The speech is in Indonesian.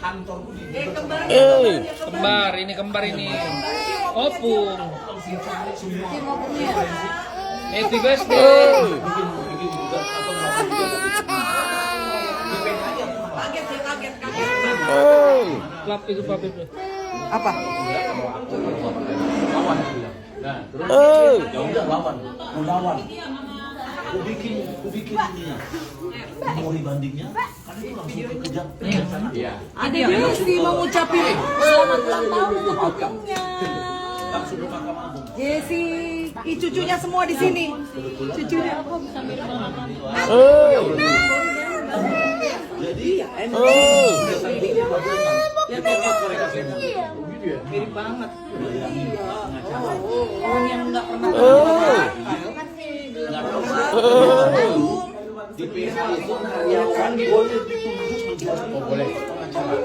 kantorku di Kembar ini. Opung. Happy birthday. Klap itu Pak itu. Apa? lawan aku bilang. Nah, terus ya udah lawan. Mau lawan. Ku bikin ininya. Memori bandingnya. Kan itu langsung kejar sana. Iya. Ada Desi mengucapin selamat ulang tahun untuk opungnya. Langsung ke Mahkamah Agung. Desi, cucunya semua di sini. Cucunya apa? Jadi Mirip banget. Orang yang nggak pernah di PH itu karyawan boleh dituntut menjadi pengacara.